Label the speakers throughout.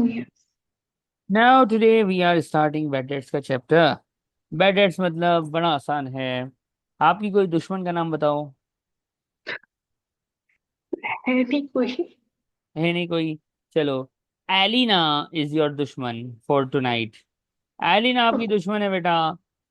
Speaker 1: Yes.
Speaker 2: Now today we are starting bad debts का chapter. Bad debts मतलब बड़ा आसान है। आपकी कोई दुश्मन का नाम बताओ।
Speaker 1: है नहीं कोई।
Speaker 2: है नहीं कोई। चलो, एलिना इज योर दुश्मन फॉर टुनाइट। एलिना आपकी दुश्मन है बेटा।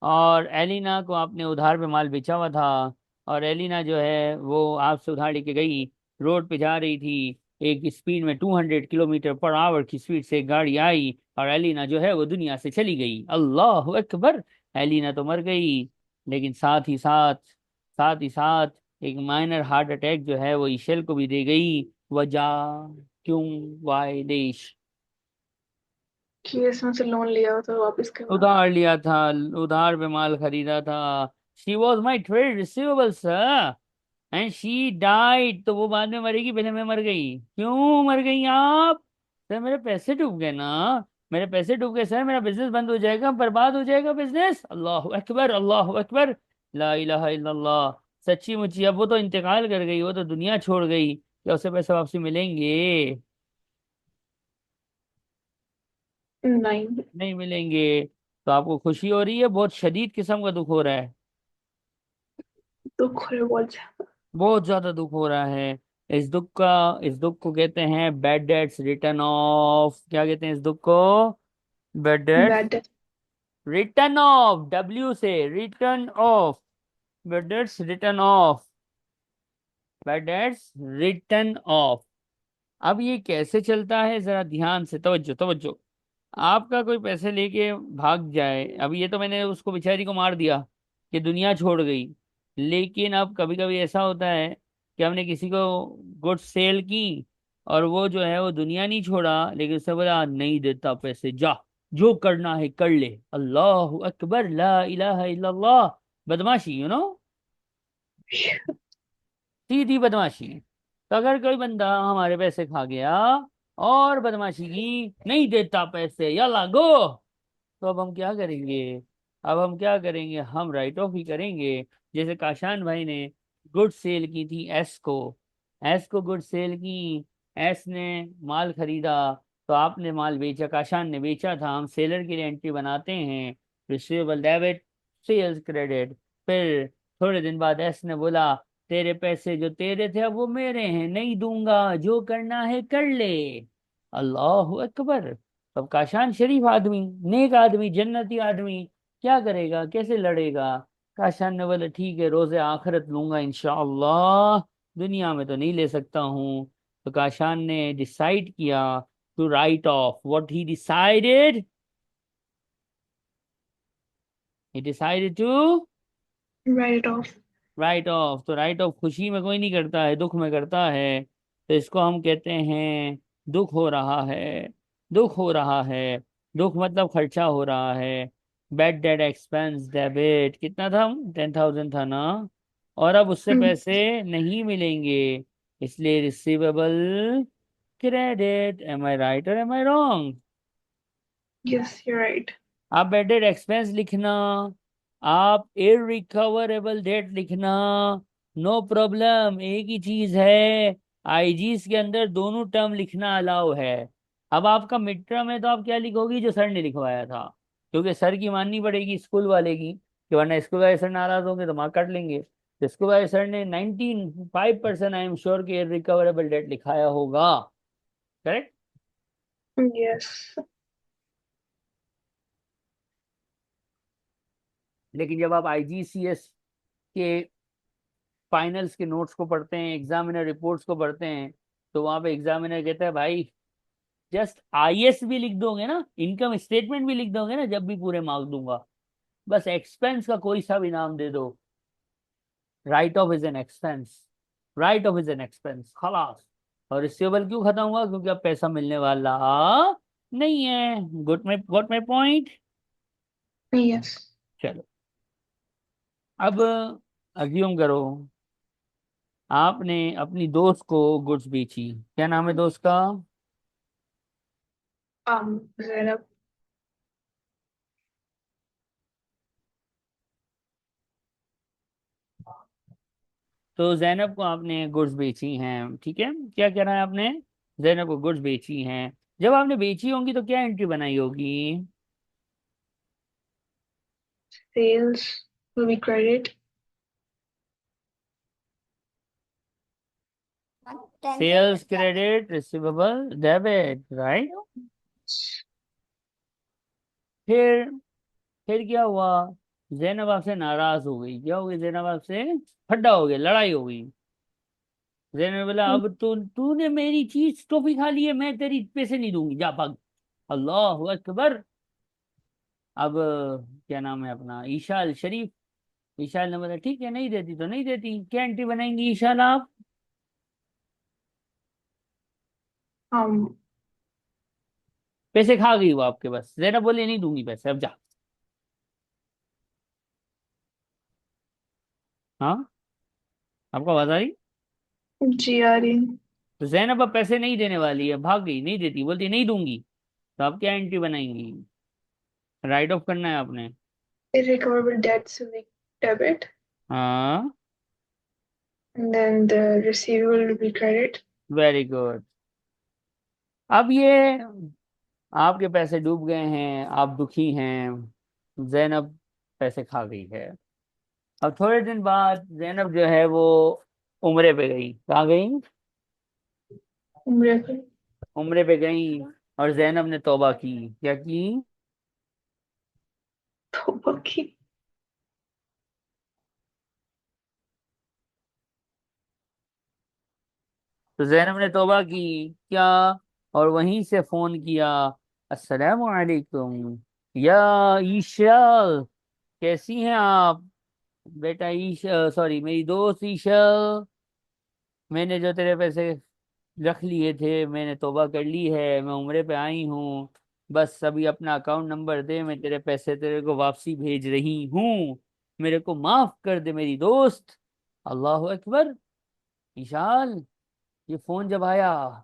Speaker 2: और एलिना को आपने उधार पे माल बेचा हुआ था। और एलिना जो है वो आपसे उधार लेके गई। रोड पे जा रही थी। एक स्पीड में 200 किलोमीटर पर आवर की स्पीड से एक गाड़ी आई और एलिना जो है वो दुनिया से चली गई। अल्लाह अकबर। एलिना तो मर गई। लेकिन साथ ही साथ एक माइनर हार्ट अटैक जो है वो ईशल को भी दे गई। वजह क्यों? वाई देश?
Speaker 1: कि इसमें से लोन लिया हो तो वापस करना था।
Speaker 2: उधार लिया था। उधार पे माल खरीदा था। She was my trade receivable sir. And she died. तो वो बाद में मरेगी, पहले मैं मर गई। क्यों मर गई आप? सर मेरे पैसे डूब गए ना। मेरे पैसे डूब गए सर, मेरा बिजनेस बंद हो जाएगा, बर्बाद हो जाएगा बिजनेस। अल्लाह अकबर, अल्लाह अकबर। ला इलाहा इल्लल्लाह। सच्ची मुच्ची अब वो तो इंतकाल कर गई, वो तो दुनिया छोड़ गई। क्या उसे पैसे वापसी मिलेंगे?
Speaker 1: नहीं।
Speaker 2: नहीं मिलेंगे। तो आपको खुशी हो रही है, बहुत शदीद किस्म का दुख हो रहा है?
Speaker 1: दुख है बहुत ज्यादा।
Speaker 2: बहुत ज्यादा दुख हो रहा है। इस दुख को कहते हैं बैड डेट्स रिटर्न ऑफ। क्या कहते हैं इस दुख को? Bad debts
Speaker 1: bad.
Speaker 2: Written off. W से written off. Bad debts written off. Bad debts written off. अब ये कैसे चलता है, जरा ध्यान से तवज्जो तवज्जो। आपका कोई पैसे लेके भाग जाए, अब ये तो मैंने उसको बेचारी को मार दिया कि दुनिया छोड़ गई। लेकिन अब कभी कभी ऐसा होता है कि हमने किसी को गुड्स सेल की और वो जो है वो दुनिया नहीं छोड़ा, लेकिन उसने बोला नहीं देता पैसे, जा जो करना है कर ले। अल्लाह अकबर, ला इलाहा इल्लल्लाह। बदमाशी, सीधी बदमाशी। तो अगर कोई बंदा हमारे पैसे खा गया और बदमाशी की, नहीं देता पैसे, यला गो, तो अब हम क्या करेंगे? अब हम क्या करेंगे? हम राइट ऑफ ही करेंगे। जैसे काशान भाई ने गुड सेल की थी एस को। एस को गुड सेल की। एस ने माल खरीदा। तो आपने माल बेचा, काशान ने बेचा था। हम सेलर के लिए एंट्री बनाते हैं, रिसीवेबल डेबिट, सेल्स क्रेडिट। फिर थोड़े दिन बाद एस ने बोला तेरे पैसे जो तेरे थे अब वो मेरे हैं, नहीं दूंगा, जो करना है कर ले। अल्लाह अकबर। अब काशान शरीफ आदमी, नेक आदमी, जन्नती आदमी, क्या करेगा, कैसे लड़ेगा? काशान ने बोला ठीक है, रोजे आखिरत लूंगा इंशाअल्लाह, दुनिया में तो नहीं ले सकता हूँ। तो काशान ने डिसाइड किया to write off. What he decided? He decided to
Speaker 1: write off.
Speaker 2: Write off. तो राइट ऑफ खुशी में कोई नहीं करता है, दुख में करता है। तो इसको हम कहते हैं दुख हो रहा है। दुख हो रहा है। दुख मतलब खर्चा हो रहा है। बैड डेट एक्सपेंस डेबिट कितना था? 10,000 था ना। और अब उससे पैसे नहीं मिलेंगे, इसलिए receivable credit. Am I right और am I wrong?
Speaker 1: Yes you right.
Speaker 2: आप बैड डेट एक्सपेंस लिखना, आप इररिकवरेबल डेट लिखना, नो प्रॉब्लम, एक ही चीज है। आईजीज के अंदर दोनों टर्म लिखना अलाउ है। अब आपका मिड टर्म है तो आप क्या लिखोगी? जो सर ने लिखवाया था, क्योंकि सर की माननी पड़ेगी, स्कूल वाले की, कि वरना स्कूल वाले सर नाराज होंगे तो मार्क काट लेंगे। तो स्कूल वाले सर ने 95% आई एम श्योर कि इररिकवरेबल डेट लिखाया होगा। करेक्ट।
Speaker 1: यस।
Speaker 2: लेकिन जब आप आईजीसीएस के फाइनल्स के नोट्स को पढ़ते हैं, एग्जामिनर रिपोर्ट्स को पढ़ते हैं, तो वहां पे एग्जामिनर कहता है भाई जस्ट आईएस भी लिख दोगे ना, इनकम स्टेटमेंट भी लिख दोगे ना, जब भी पूरे मार्क्स दूंगा। बस एक्सपेंस का कोई सा भी नाम दे दो, right of is an expense. Right of is an expense, खलास। और रिसीवेबल क्यों खत्म हुआ? क्योंकि अब पैसा मिलने वाला नहीं है। Got my point?
Speaker 1: यस।
Speaker 2: चलो, अब अज्यूम करो आपने अपनी दोस्त को गुड्स बेची। क्या नाम है दोस्त का?
Speaker 1: जैनब।
Speaker 2: तो जैनब को आपने गुड्स बेची हैं, ठीक है। क्या कह रहा है आपने? जैनब को गुड्स बेची हैं। जब आपने बेची होंगी तो क्या एंट्री बनाई होगी?
Speaker 1: Sales will be credit.
Speaker 2: Sales credit, receivable debit, right. फिर फिर क्या हुआ? जैनब आपसे नाराज हो गई। क्या हो गई? जैनब आपसे फड्डा हो गया, लड़ाई हो गई। जैनब ने बोला, अब तूने मेरी चीज टॉफी खा ली है, मैं तेरी पैसे नहीं दूंगी, जा भाग। अल्लाह अकबर। अब क्या नाम है अपना, ईशाल शरीफ। ईशाल ने बोला ठीक है, नहीं देती तो नहीं देती। क्या एंट्री बनाएंगी ईशाल आप?
Speaker 1: Um,
Speaker 2: पैसे खा गई वो आपके, बस जैनब बोली नहीं दूंगी पैसे, अब जा। हाँ, आपको आवाज आ रही?
Speaker 1: GRE.
Speaker 2: तो जैनब अब पैसे नहीं देने वाली है, भाग गई, नहीं देती, बोलती नहीं दूंगी। तो आप क्या एंट्री बनाएंगी? राइट ऑफ करना है आपने।
Speaker 1: Irrecoverable debts will be debit.
Speaker 2: हाँ,
Speaker 1: And then the receivable will be credit.
Speaker 2: Very good. अब ये आपके पैसे डूब गए हैं, आप दुखी हैं। जैनब पैसे खा गई है। अब थोड़े दिन बाद जैनब जो है वो उम्रे पे गई। कहाँ गई?
Speaker 1: Umrah.
Speaker 2: उम्रे पे गई। और जैनब ने तौबा की। क्या की?
Speaker 1: Tobaki.
Speaker 2: तो जैनब ने तौबा की। क्या? और वहीं से फोन किया। अस्सलामु अलैकुम या ईशा, कैसी हैं आप? बेटा ईशा, सॉरी मेरी दोस्त ईशा, मैंने जो तेरे पैसे रख लिए थे, मैंने तौबा कर ली है, मैं उम्रे पे आई हूँ। बस अभी अपना अकाउंट नंबर दे, मैं तेरे पैसे तेरे को वापसी भेज रही हूँ। मेरे को माफ कर दे मेरी दोस्त। अल्लाह अकबर। ईशान, ये फोन जब आया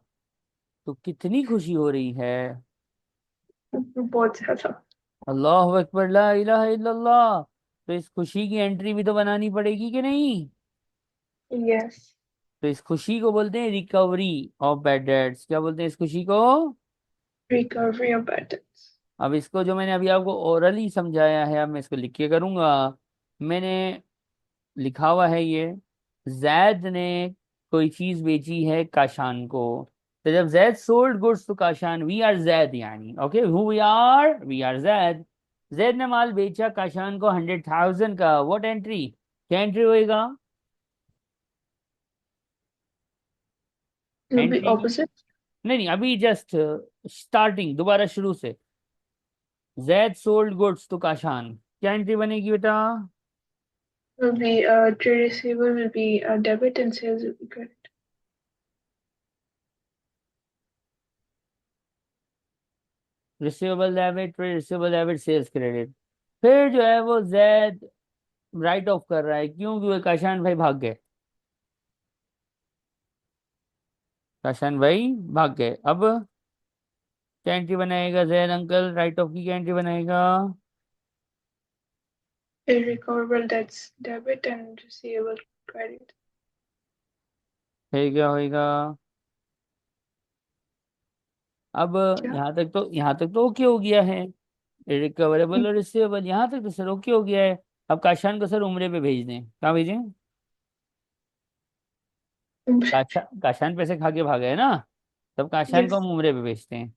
Speaker 2: तो कितनी खुशी हो रही है।
Speaker 1: बहुत ज्यादा.
Speaker 2: अल्लाह अकबर, ला इलाहा इल्लल्लाह। तो इस खुशी की एंट्री भी तो बनानी पड़ेगी कि नहीं?
Speaker 1: Yes.
Speaker 2: तो इस खुशी को बोलते हैं रिकवरी ऑफ बैड डेट्स। क्या बोलते हैं इस खुशी को?
Speaker 1: Recovery of bad debts.
Speaker 2: अब इसको जो मैंने अभी आपको ओरली समझाया है, अब मैं इसको लिख के करूंगा। मैंने लिखा हुआ है ये। जैद ने कोई चीज बेची है काशान को। तो जब Zaid sold goods to Kashan, we are Zaid, यानी okay, who we are Zaid. Zaid ने माल बेचा काशान को 100,000 का। What entry? क्या एंट्री होएगा?
Speaker 1: Will be
Speaker 2: entry
Speaker 1: opposite.
Speaker 2: नहीं नहीं, अभी जस्ट स्टार्टिंग, दोबारा शुरू से। Zaid sold goods to Kashan, क्या एंट्री बनेगी बेटा?
Speaker 1: Will be trade receivable will be debit and sales will be credit.
Speaker 2: Receivable debit, receivable debit, sales credit. फिर जो है वो जैद राइट ऑफ कर रहा है। क्यों? क्योंकि काशान भाई भाग गए। काशान भाई भाग गए। अब क्या एंट्री बनाएगा जैद अंकल? राइट ऑफ की क्या एंट्री बनाएगा?
Speaker 1: Irrecoverable debts debit and receivable credit.
Speaker 2: फिर क्या होएगा? अब
Speaker 1: क्या?
Speaker 2: यहाँ तक तो ओके हो गया है। रिकवरेबल और रिसीवेबल, यहाँ तक तो सर ओके हो गया है। अब काशान को सर उम्रे पे भेज दें। कहाँ भेजें? काशान पैसे खा के भागा है ना, तब काशान को हम
Speaker 1: Yes.
Speaker 2: उम्रे पे भेजते हैं।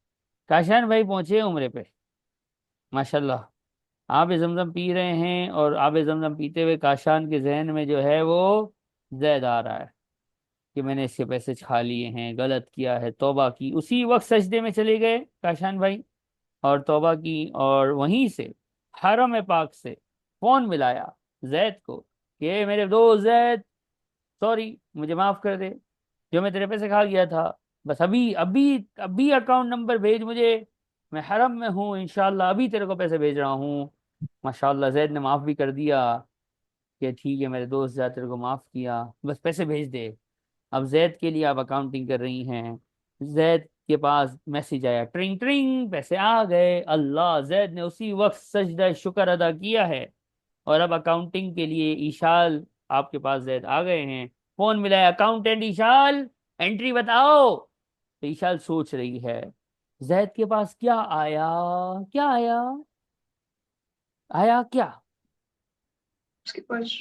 Speaker 2: काशान भाई पहुंचे उम्रे पे, माशाल्लाह। आप जमजम पी रहे हैं, और आप जमजम पीते हुए काशान के जहन में जो है वो जैद आ रहा है कि मैंने इसके पैसे खा लिए हैं, गलत किया है, तौबा की। उसी वक्त सजदे में चले गए काशान भाई, और तौबा की। और वहीं से हरम पाक से फोन मिलाया जैद को कि "ए मेरे दोस्त जैद, सॉरी, मुझे माफ कर दे, जो मैं तेरे पैसे खा गया था। बस अभी अभी अभी अकाउंट नंबर भेज मुझे, मैं हरम में हूँ, इंशाल्लाह अभी तेरे को पैसे भेज रहा हूँ।" माशाल्लाह जैद ने माफ भी कर दिया कि ठीक है मेरे दोस्त, जा तेरे को माफ किया, बस पैसे भेज दे। अब जैद के लिए आप अकाउंटिंग कर रही हैं। जैद के पास मैसेज आया, ट्रिंग ट्रिंग, पैसे आ गए। अल्लाह, जैद ने उसी वक्त सजदा शुक्र अदा किया है। और अब अकाउंटिंग के लिए ईशाल आपके पास जैद आ गए हैं। फोन मिला है, अकाउंटेंट ईशाल, एंट्री बताओ। तो ईशाल सोच रही है। जैद के पास क्या आया? क्या आया? आया क्या?
Speaker 1: उसके पास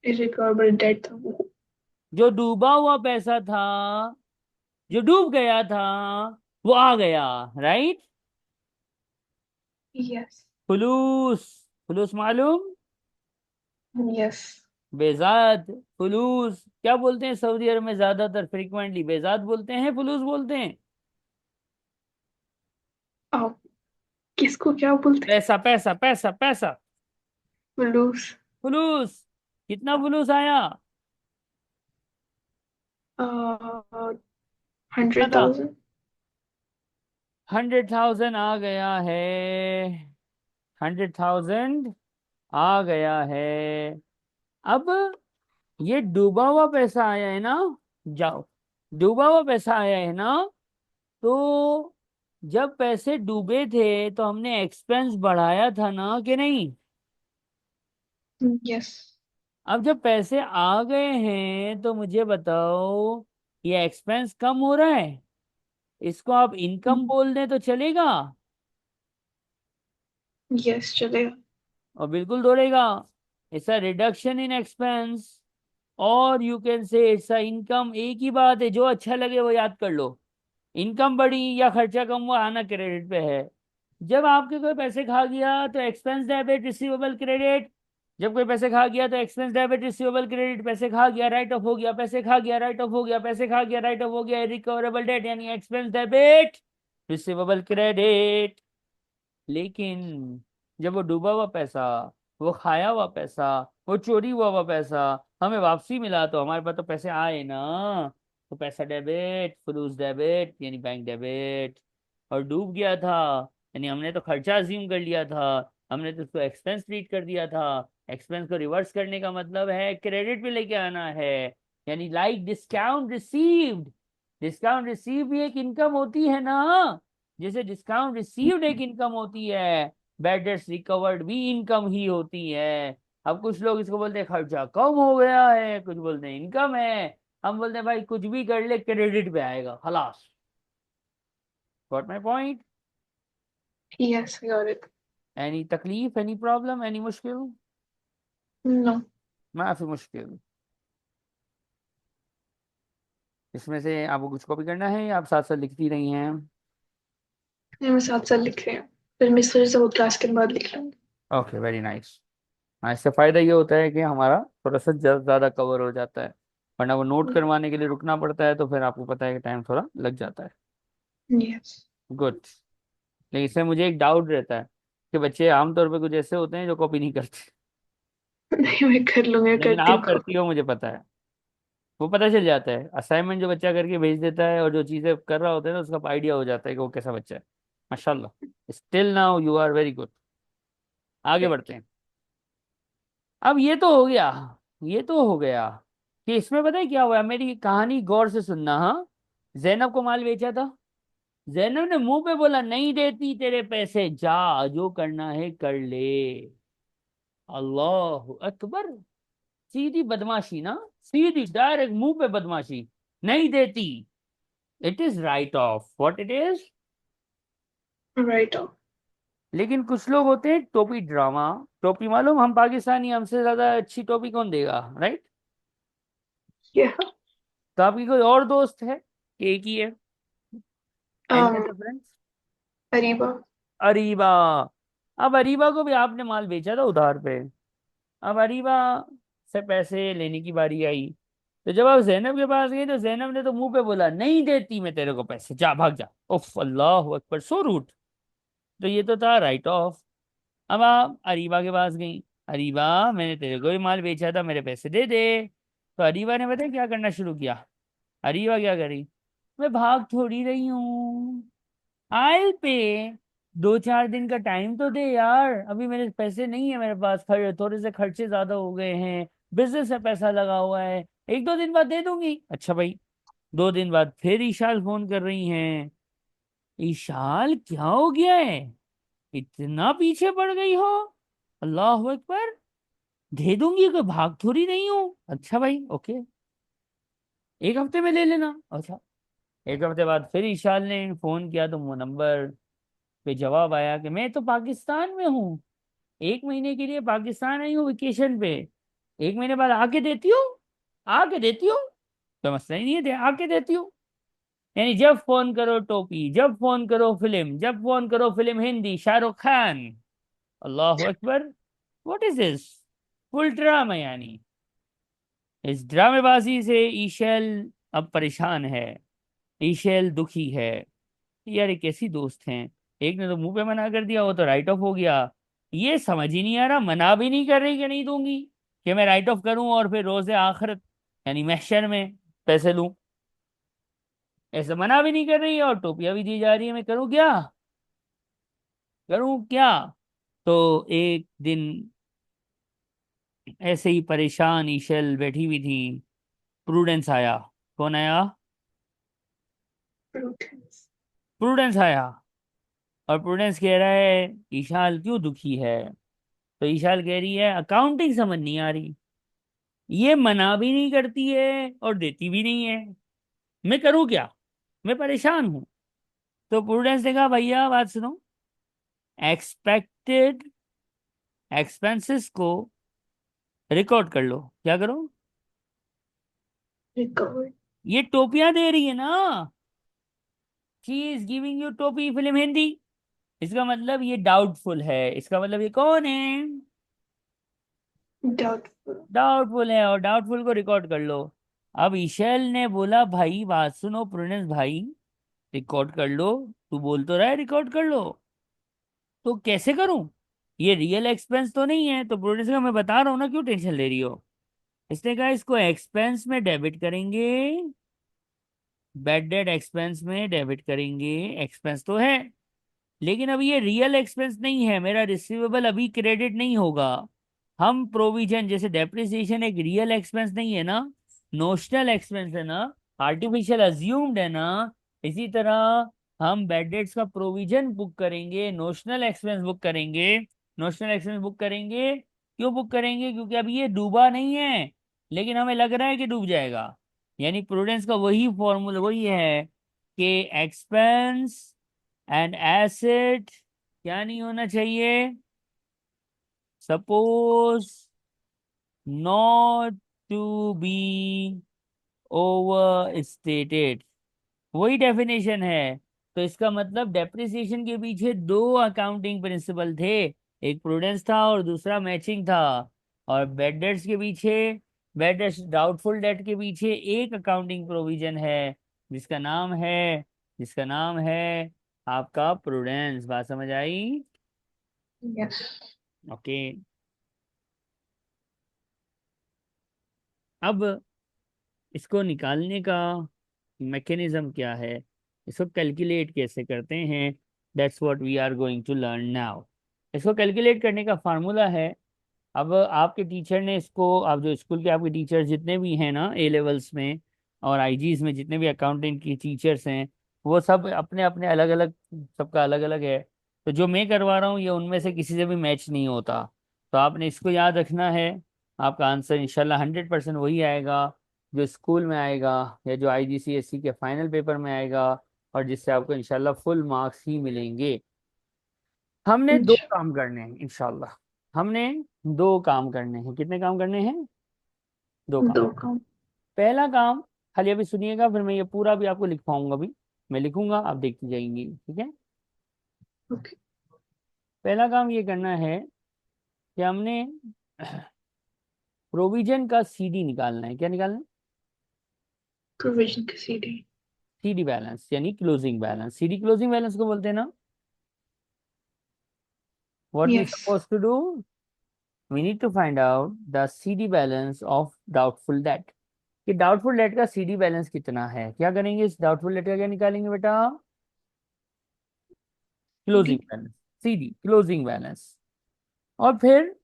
Speaker 1: इरिकवरेबल डेट था वो।
Speaker 2: जो डूबा हुआ पैसा था, जो डूब गया था, वो आ गया। राइट।
Speaker 1: यस।
Speaker 2: फुलूस। फुलूस मालूम?
Speaker 1: यस।
Speaker 2: बेजाद। फुलूस क्या बोलते हैं सऊदी अरब में ज्यादातर? फ्रीक्वेंटली बेजाद बोलते हैं, फुलूस बोलते हैं?
Speaker 1: आप किसको क्या बोलते
Speaker 2: पैसा पैसा पैसा पैसा।
Speaker 1: हैं? लूज।
Speaker 2: फुलूस। कितना फुलूस आया? कितना
Speaker 1: हंड्रेड
Speaker 2: था?
Speaker 1: थाउजेंड
Speaker 2: 100,000 आ गया है। 100,000 आ गया है। अब ये डूबा हुआ पैसा आया है ना? जाओ। डूबा हुआ पैसा आया है ना? तो जब पैसे डूबे थे तो हमने एक्सपेंस बढ़ाया था ना, कि नहीं?
Speaker 1: यस।
Speaker 2: अब जब पैसे आ गए हैं तो मुझे बताओ, ये एक्सपेंस कम हो रहा है? इसको आप इनकम बोल दें तो चलेगा?
Speaker 1: यस चलेगा।
Speaker 2: और बिल्कुल दौड़ेगा। It's a reduction in expense, और you can say it's a income. एक ही बात है, जो अच्छा लगे वो याद कर लो। इनकम बढ़ी या खर्चा कम हुआ, आना क्रेडिट पे है। जब आपके कोई पैसे खा गया तो एक्सपेंस डेबिट रिसीवेबल क्रेडिट। जब कोई पैसे खा गया तो एक्सपेंस डेबिट रिसीवेबल क्रेडिट। पैसे खा गया राइट ऑफ हो गया, पैसे खा गया राइट ऑफ हो गया, पैसे खा गया राइट ऑफ हो गया, रिकवरेबल डेट यानी एक्सपेंस डेबिट रिसीवेबल क्रेडिट। लेकिन जब वो डूबा हुआ पैसा, वो खाया हुआ पैसा, वो चोरी हुआ पैसा हमें वापसी मिला, तो हमारे पास तो पैसे आए ना। तो पैसा डेबिट, फलूस डेबिट यानी बैंक डेबिट। और डूब गया था यानी हमने तो खर्चा अज्यूम कर लिया था, हमने तो उसको एक्सपेंस ट्रीट कर दिया था। एक्सपेंस को रिवर्स करने का मतलब है क्रेडिट पे लेके आना है। यानी like discount received. Discount receive भी एक इनकम होती है ना? जैसे डिस्काउंट रिसीव्ड एक इनकम होती है, बैड डेट्स रिकवर्ड भी इनकम ही होती है। अब कुछ लोग इसको बोलते हैं खर्चा कम हो गया है, कुछ बोलते हैं इनकम है। हम बोलते हैं भाई कुछ भी कर ले क्रेडिट पे आएगा, खलास। Got my point?
Speaker 1: Yes got it.
Speaker 2: Any तकलीफ, एनी प्रॉब्लम, एनी मुश्किल?
Speaker 1: नो।
Speaker 2: माफी मुश्किल। इसमें से आपको कुछ कॉपी करना है या आप साथ साथ लिखती रही हैं?
Speaker 1: मैं साथ साथ लिख रही हूँ, फिर मैं सोच वो क्लास के बाद लिख लूंगी।
Speaker 2: Okay, very nice. हाँ, इससे फायदा ये होता है कि हमारा थोड़ा सा ज्यादा कवर हो जाता है। वरना वो नोट करवाने के लिए रुकना पड़ता है, तो फिर आपको पता है कि टाइम थोड़ा लग जाता है।
Speaker 1: यस।
Speaker 2: गुड। लेकिन इसमें मुझे एक डाउट रहता है कि बच्चे आमतौर पे कुछ ऐसे होते हैं जो कॉपी नहीं करते।
Speaker 1: नहीं मैं कर लूंगी, मैं
Speaker 2: लेकिन
Speaker 1: करती
Speaker 2: आप
Speaker 1: हूँ
Speaker 2: करती
Speaker 1: copy।
Speaker 2: हो, मुझे पता है। वो पता चल जाता है, असाइनमेंट जो बच्चा करके भेज देता है और जो चीजें कर रहा होता है ना, उसका आइडिया हो जाता है कि वो कैसा बच्चा है। माशाल्लाह, still now you are very good. आगे बढ़ते हैं। अब ये तो हो गया, ये तो हो गया कि इसमें पता है क्या हुआ। मेरी कहानी गौर से सुनना, हाँ। जैनब को माल बेचा था। जैनब ने मुंह पे बोला नहीं देती तेरे पैसे, जा जो करना है कर ले। अल्लाह अकबर। सीधी बदमाशी ना, सीधी डायरेक्ट मुंह पे बदमाशी। नहीं देती। It is right off what it is.
Speaker 1: Right of.
Speaker 2: लेकिन कुछ लोग होते हैं टोपी ड्रामा। टोपी मालूम, हम पाकिस्तानी, हमसे ज्यादा अच्छी टोपी कौन देगा, राइट?
Speaker 1: या।
Speaker 2: तो आपकी कोई और दोस्त है कि एक ही है? Any
Speaker 1: um
Speaker 2: other friends?
Speaker 1: Areeba.
Speaker 2: Areeba. अब अरीबा को भी आपने माल बेचा था उधार पे। अब अरीबा से पैसे लेने की बारी आई। तो जब आप जैनब के पास गए तो जैनब ने तो मुंह पे बोला नहीं देती मैं तेरे को पैसे, जा भाग जा। उफ, अल्लाह अकबर, सो रूट। तो ये तो था राइट ऑफ। अब आप अरीबा के पास गई। अरीबा, मैंने तेरे को भी माल बेचा था, मेरे पैसे दे दे। तो अरीबा ने पता है क्या करना शुरू किया? अरीबा क्या करी? मैं भाग थोड़ी रही हूँ, आयल पे। 2-4 दिन का टाइम तो दे यार, अभी मेरे पैसे नहीं है मेरे पास, थोड़े से खर्चे ज्यादा हो गए हैं, बिजनेस में पैसा लगा हुआ है, 1-2 दिन बाद दे दूंगी। अच्छा भाई। 2 दिन बाद फिर ईशाल फोन कर रही हैं। ईशाल क्या हो गया है, इतना पीछे पड़ गई हो? अल्लाह अकबर। दे दूंगी, कोई भाग थोड़ी नहीं हूँ। अच्छा भाई, ओके, 1 हफ्ते में ले लेना। अच्छा, एक हफ्ते बाद फिर ईशान ने फोन किया तो वो नंबर पे जवाब आया कि मैं तो पाकिस्तान में हूँ, 1 महीने के लिए पाकिस्तान आई हूँ वेकेशन पे, 1 महीने बाद आके देती हूँ, आके देती हूँ। तो मसला ही नहीं है, आके देती हूँ। यानी जब फोन करो टोपी, जब फोन करो फिल्म, जब फोन करो film Hindi, Shahrukh Khan. Allah Akbar, what is this, full drama. यानी इस ड्रामेबाजी से ईशेल अब परेशान है, ईशेल दुखी है। यार ये कैसी दोस्त हैं, एक ने तो मुंह पे मना कर दिया, वो तो राइट ऑफ हो गया। ये समझ ही नहीं आ रहा, मना भी नहीं कर रही कि नहीं दूंगी, कि मैं राइट ऑफ करूं और फिर रोजे आखिरत यानी महशर में पैसे लूं। ऐसे मना भी नहीं कर रही है और टोपियां भी दी जा रही है, मैं करूं क्या, करूं क्या। तो एक दिन ऐसे ही परेशान ईशल बैठी हुई थी, प्रूडेंस आया। कौन आया?
Speaker 1: Prudence.
Speaker 2: प्रूडेंस आया। और प्रूडेंस कह रहा है ईशाल क्यों दुखी है। तो ईशाल कह रही है अकाउंटिंग समझ नहीं आ रही, ये मना भी नहीं करती है और देती भी नहीं है, मैं करूं क्या, मैं परेशान हूं। तो प्रूडेंस ने कहा भैया बात सुनो, एक्सपेक्टेड एक्सपेंसेस को रिकॉर्ड कर लो। क्या करो?
Speaker 1: Recovered.
Speaker 2: ये टोपियां दे रही है ना, शी इज गिविंग यू टोपी फिल्म हिंदी, इसका मतलब ये डाउटफुल है, इसका मतलब ये कौन है,
Speaker 1: Doubtful.
Speaker 2: डाउटफुल है, और डाउटफुल को रिकॉर्ड कर लो। अब ईशल ने बोला भाई बात सुनो प्रुडेंस भाई, रिकॉर्ड कर लो, तू बोल तो रहा है रिकॉर्ड कर लो, तो कैसे करूं, ये रियल एक्सपेंस तो नहीं है। तो प्रुडेंस का मैं बता रहा हूं ना, क्यों टेंशन ले रही हो। इसने कहा इसको एक्सपेंस में डेबिट करेंगे, बैड डेट एक्सपेंस में डेबिट करेंगे, एक्सपेंस तो है लेकिन अब ये रियल एक्सपेंस नहीं है, मेरा रिसीवेबल अभी क्रेडिट नहीं होगा। हम प्रोविजन जैसे डेप्रिसिएशन एक रियल एक्सपेंस नहीं है ना, नोशनल एक्सपेंस है ना, आर्टिफिशियल अज्यूम्ड है ना, इसी तरह हम बैड डेट्स का प्रोविजन बुक करेंगे, नोशनल एक्सपेंस बुक करेंगे। नोशनल एक्सपेंस बुक करेंगे, क्यों बुक करेंगे, क्योंकि अभी ये डूबा नहीं है लेकिन हमें लग रहा है कि डूब जाएगा। यानी प्रूडेंस का वही फॉर्मूला वही है कि एक्सपेंस एंड एसेट क्या नहीं होना चाहिए, suppose not to be overstated, वही डेफिनेशन है। तो इसका मतलब डेप्रिसिएशन के पीछे दो अकाउंटिंग प्रिंसिपल थे, एक प्रूडेंस था और दूसरा मैचिंग था। और बैड डेट्स के पीछे, बैड डेट्स डाउटफुल डेट के पीछे एक अकाउंटिंग प्रोविजन है जिसका नाम है, जिसका नाम है आपका प्रूडेंस। बात समझ आई?
Speaker 1: Yes.
Speaker 2: ओके। अब इसको निकालने का मैकेनिज्म क्या है, इसको कैलकुलेट कैसे करते हैं, that's what we are going to learn now. इसको कैलकुलेट करने का फार्मूला है, अब आपके टीचर ने इसको, आप जो स्कूल के आपके टीचर जितने भी हैं ना ए लेवल्स में और आईजीज में जितने भी अकाउंटेंट की टीचर्स हैं, वो सब अपने अपने अलग अलग, सबका अलग अलग है। तो जो मैं करवा रहा हूँ ये उनमें से किसी से भी मैच नहीं होता। तो आपने इसको याद रखना है, आपका आंसर इंशाल्लाह 100% वही आएगा जो स्कूल में आएगा या जो आईजीसीएसई के फाइनल पेपर में आएगा, और जिससे आपको इंशाल्लाह फुल मार्क्स ही मिलेंगे। हमने दो
Speaker 1: Insha-
Speaker 2: काम करने हैं इंशाल्लाह, हमने दो काम करने हैं। कितने काम करने हैं? दो काम।
Speaker 1: दो काम.
Speaker 2: पहला काम, खाली अभी सुनिएगा, फिर मैं ये पूरा भी आपको लिखवाऊंगा, अभी मैं लिखूंगा आप देखती जाएंगी, ठीक है।
Speaker 1: Okay.
Speaker 2: पहला काम ये करना है कि हमने प्रोविजन का सीडी निकालना है। क्या निकालना है?
Speaker 1: Provision की CD.
Speaker 2: सीडी बैलेंस यानी closing balance, CD closing balance को बोलते हैं ना। What we
Speaker 1: Yes.
Speaker 2: Suppose to do, we need to find out the CD balance of doubtful debt, कि डाउटफुल डेट का सीडी बैलेंस कितना है। क्या करेंगे, इस डाउटफुल डेट का क्या निकालेंगे बेटा, closing
Speaker 1: CD.
Speaker 2: Balance, CD closing balance. और फिर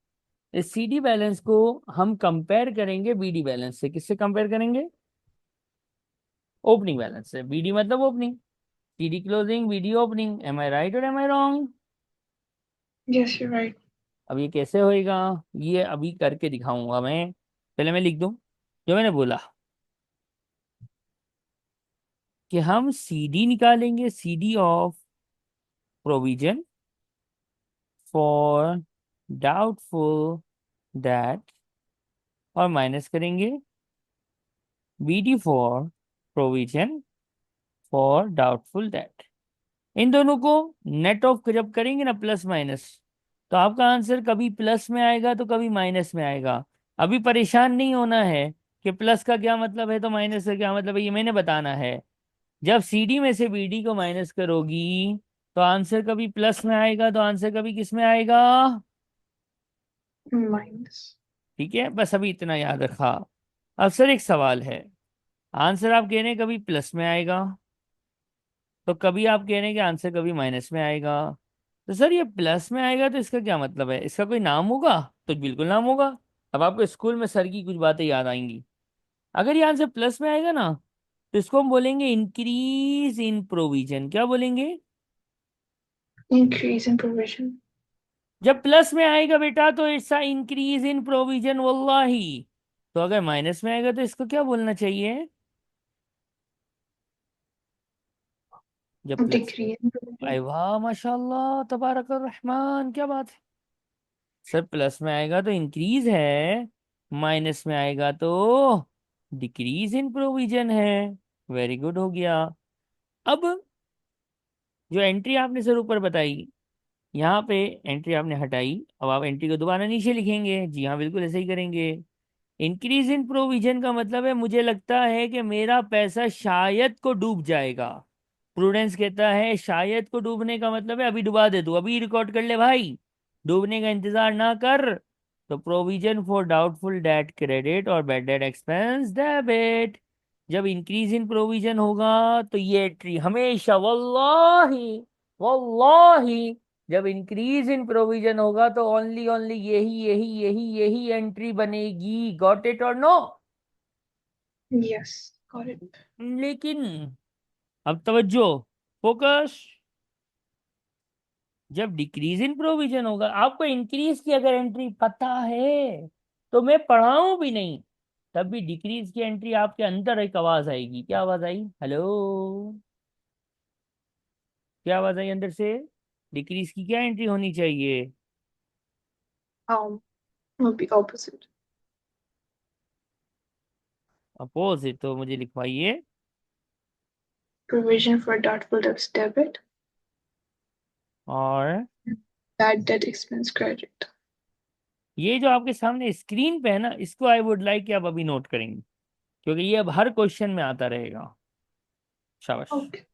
Speaker 2: इस सीडी बैलेंस को हम कंपेयर करेंगे बीडी बैलेंस से। किससे कंपेयर करेंगे? ओपनिंग बैलेंस से। बीडी मतलब opening, CD closing, BD opening. Am I right और am I wrong?
Speaker 1: Yes, you're right.
Speaker 2: अब ये कैसे होएगा, ये अभी करके दिखाऊंगा मैं, पहले मैं लिख दूं जो मैंने बोला। कि हम CD निकालेंगे, CD of provision for doubtful debt, और माइनस करेंगे BD for provision for doubtful debt. इन दोनों को नेट ऑफ जब करेंगे ना, प्लस माइनस, तो आपका आंसर कभी प्लस में आएगा तो कभी माइनस में आएगा। अभी परेशान नहीं होना है कि प्लस का क्या मतलब है तो माइनस का क्या मतलब है, ये मैंने बताना है। जब CD में से BD को माइनस करोगी तो आंसर कभी प्लस में आएगा, तो आंसर कभी किस में आएगा।
Speaker 1: माइनस।
Speaker 2: ठीक है, बस अभी इतना याद रखा। अब सर एक सवाल है, आंसर आप कह रहे हैं कभी प्लस में आएगा, तो कभी आप कह रहे हैं कि आंसर कभी माइनस में आएगा। तो सर ये प्लस में आएगा तो इसका क्या मतलब है, इसका कोई नाम होगा? तो बिल्कुल नाम होगा। अब आपको स्कूल में सर की कुछ बातें याद आएंगी। अगर ये आंसर प्लस में आएगा ना, तो इसको हम बोलेंगे इंक्रीज इन प्रोविजन। क्या बोलेंगे?
Speaker 1: Increase in provision.
Speaker 2: जब प्लस में आएगा बेटा तो it's a increase in provision वल्लाही। तो अगर माइनस में आएगा तो इसको क्या बोलना चाहिए? जब प्लस।
Speaker 1: Decrease in provision.
Speaker 2: अरे वाह माशाल्लाह तबारक रहमान, क्या बात है। सर प्लस में आएगा तो इंक्रीज है, माइनस में आएगा तो डिक्रीज इन प्रोविजन है। वेरी गुड हो गया। अब जो एंट्री आपने सर ऊपर बताई, यहाँ पे एंट्री आपने हटाई, अब आप एंट्री को दोबारा नीचे लिखेंगे। जी हाँ, बिल्कुल ऐसे ही करेंगे। इंक्रीज इन प्रोविजन का मतलब है मुझे लगता है कि मेरा पैसा शायद को डूब जाएगा। प्रूडेंस कहता है शायद को डूबने का मतलब है अभी डुबा दे, तू अभी रिकॉर्ड कर ले भाई, डूबने का इंतजार ना कर। तो provision for doubtful date credit और बैड डेट एक्सपेंस डेबिट। जब इंक्रीज इन प्रोविजन होगा तो ये एंट्री हमेशा वल्लाही वल्लाही, जब इंक्रीज इन प्रोविजन होगा तो ओनली ओनली यही यही यही यही एंट्री बनेगी। गॉट इट और नो?
Speaker 1: Yes, got it.
Speaker 2: लेकिन अब तवज्जो, फोकस। जब डिक्रीज इन प्रोविजन होगा, आपको इंक्रीज की अगर एंट्री पता है तो मैं पढ़ाऊं भी नहीं, तब भी डिक्रीज की एंट्री आपके अंदर एक आवाज आएगी। क्या आवाज आई? हेलो, क्या आवाज आई अंदर से? डिक्रीज की क्या एंट्री होनी चाहिए?
Speaker 1: Will be opposite.
Speaker 2: अपोजिट, तो मुझे लिखवाइए।
Speaker 1: Provision for doubtful debts debit,
Speaker 2: और
Speaker 1: bad debt expense credit.
Speaker 2: ये जो आपके सामने स्क्रीन पे है ना, इसको आई वुड लाइक कि आप अभी नोट करेंगे, क्योंकि ये अब हर क्वेश्चन में आता रहेगा। शाबाश।
Speaker 1: Okay.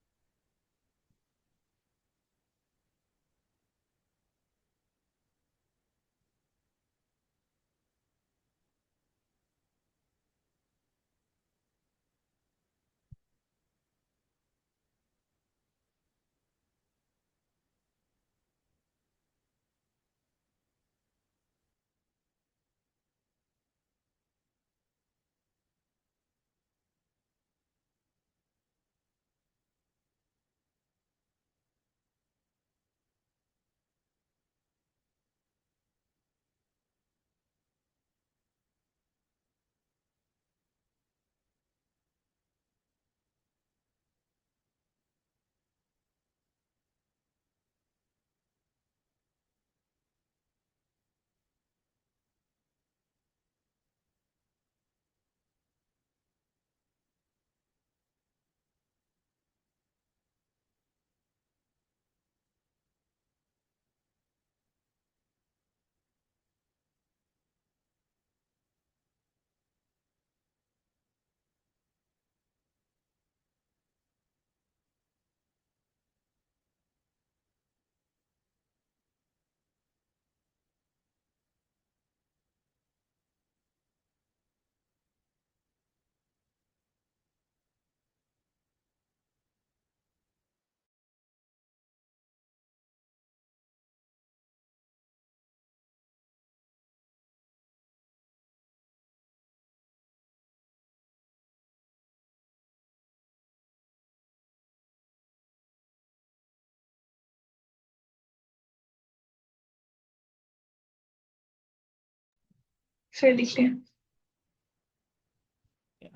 Speaker 1: फिर लिखते हैं।